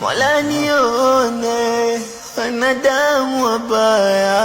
Mola nione wanadamu wabaya.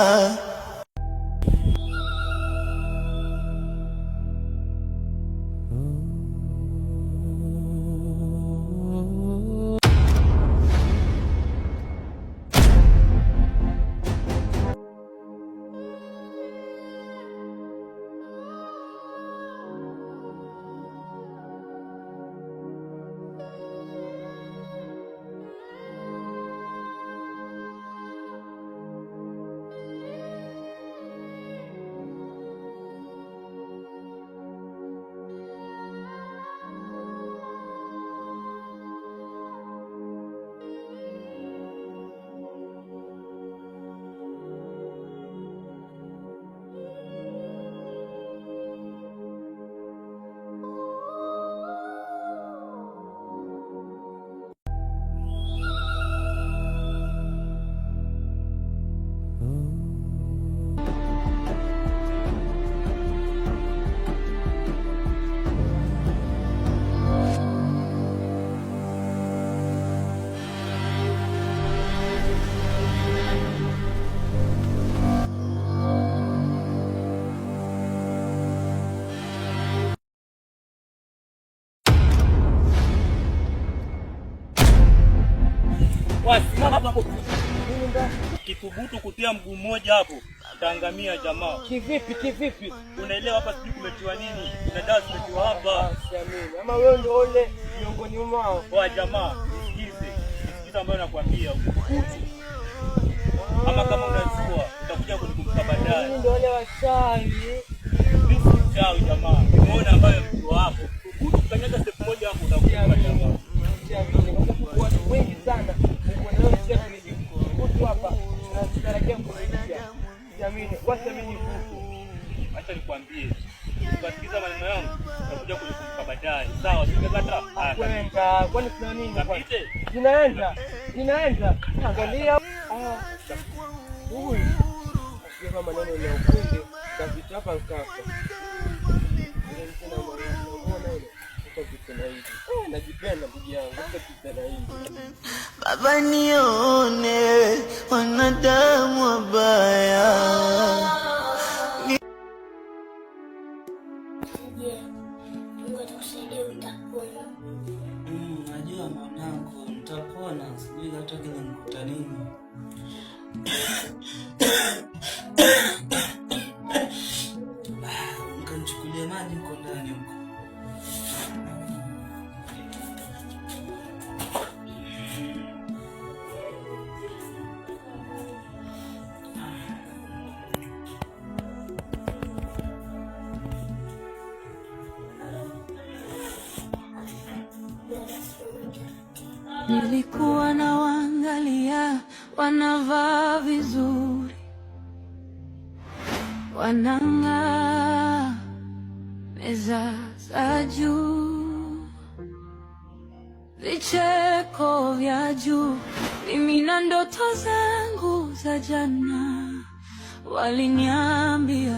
Kithubutu kutia mguu mmoja hapo utaangamia jamaa. Kivipi? Kivipi? Unaelewa hapa sijui kumetiwa nini? Kuna dawa zimetiwa hapa. Siamini. Ama wewe ndio ule miongoni mwao. Kwa jamaa, nisikize. Nisikize ambayo nakwambia. Ama kama unajua utakuja kunikumbuka baadaye. Mimi ndio wale wachawi. Mimi si mchawi jamaa. Umeona ambayo mtu hapo. Ukikanyaga step moja hapo utakuja jamaa. Siamini. Kwa sababu watu wengi sana. Uko na wewe chef ni mtu hapa. Tunatarajia kusikia. Siamini. Wasiamini huko. Acha nikwambie. Ukasikiza maneno yangu utakuja kunikumbuka baadaye. Sawa, singekata. Kwenda. Kwani kuna nini? Kapite. Zinaenda. Angalia. Huyu. Sio maneno ya ukweli. Kapitapa nkaka. Najipenda ndugu yangu. Baba nione wanadamu wabaya. Najua mwanangu, nitapona. Sijui hata kile nikuta nini. Mkanichukulie maji huko ndani huko. Nilikuwa na waangalia wanavaa vizuri, wanang'aa, meza za juu, vicheko vya juu. Mimi na ndoto zangu za jana waliniambia